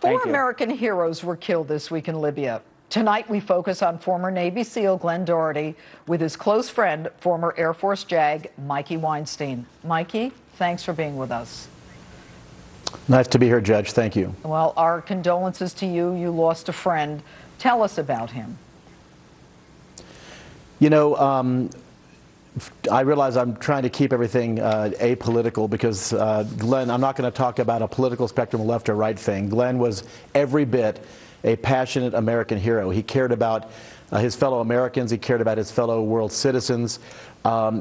Four American heroes were killed this week in Libya. Tonight, we focus on former Navy SEAL Glen Doherty with his close friend, former Air Force JAG, Mikey Weinstein. Mikey, thanks for being with us. Nice to be here, Judge. Thank you. Well, our condolences to you. You lost a friend. Tell us about him. You know, I realize I'm trying to keep everything apolitical because Glen, I'm not going to talk about a political spectrum left or right thing. Glen was every bit a passionate American hero. He cared about his fellow Americans. He cared about his fellow world citizens.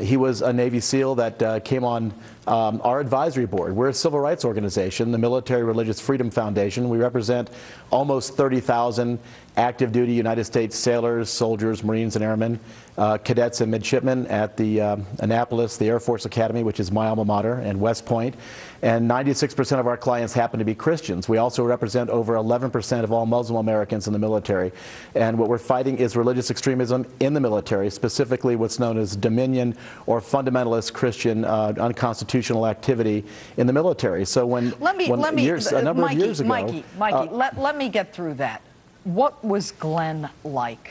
He was a Navy SEAL that came on our advisory board. We're a civil rights organization, the Military Religious Freedom Foundation. We represent almost 30,000 active duty United States sailors, soldiers, Marines, and airmen, cadets and midshipmen at the Annapolis, the Air Force Academy, which is my alma mater, and West Point. And 96% of our clients happen to be Christians. We also represent over 11% of all Muslim Americans in the military. And what we're fighting is religious extremism in the military, specifically what's known as dominion or fundamentalist Christian unconstitutional activity in the military. So a number of years ago, Mikey, let me get through that. What was Glen like?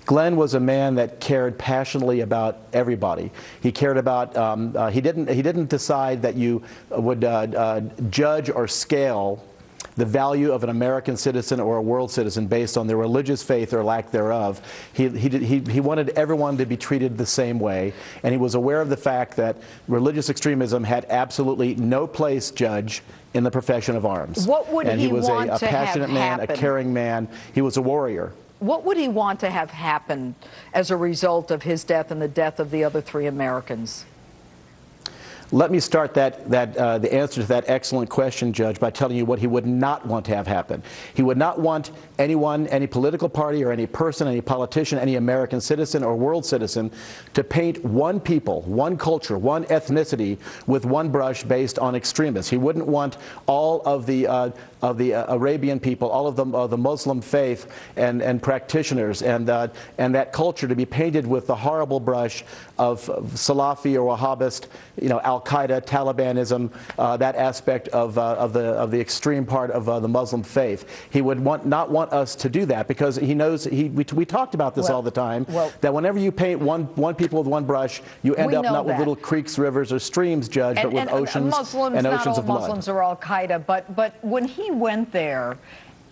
Glen was a man that cared passionately about everybody. He cared about, he didn't decide that you would judge or scale the value of an American citizen or a world citizen based on their religious faith or lack thereof. He wanted everyone to be treated the same way, and he was aware of the fact that religious extremism had absolutely no place, Judge, in the profession of arms. What would and he was want a to passionate have man, happen? A caring man. He was a warrior. What would he want to have happen as a result of his death and the death of the other 3 Americans? Let me start the answer to that excellent question, Judge, by telling you what he would not want to have happen. He would not want anyone, any political party or any person, any politician, any American citizen or world citizen to paint one people, one culture, one ethnicity with one brush based on extremists. He wouldn't want all of the Arabian people, all of the Muslim faith and practitioners and that culture to be painted with the horrible brush of Salafi or Wahhabist, you know, Al-Qaeda, Talibanism, that aspect of the extreme part of the Muslim faith. He would not want us to do that because he knows, we talked about this all the time, that whenever you paint one people with one brush, you end up not with little creeks, rivers, or streams, Judge, but with oceans and oceans of blood. Not all Muslims are Al-Qaeda, but when he went there,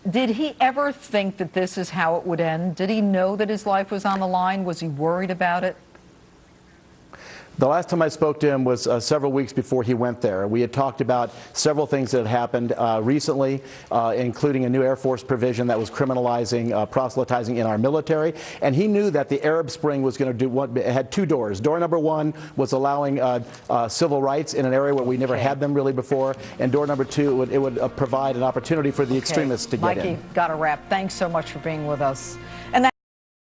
did he ever think that this is how it would end? Did he know that his life was on the line? Was he worried about it? The last time I spoke to him was several weeks before he went there. We had talked about several things that had happened recently, including a new Air Force provision that was criminalizing proselytizing in our military. And he knew that the Arab Spring was going to do what had 2 doors. Door number 1 was allowing civil rights in an area where we never had them really before. And door number 2, it would provide an opportunity for the extremists to get in. Mikey, got to wrap. Thanks so much for being with us.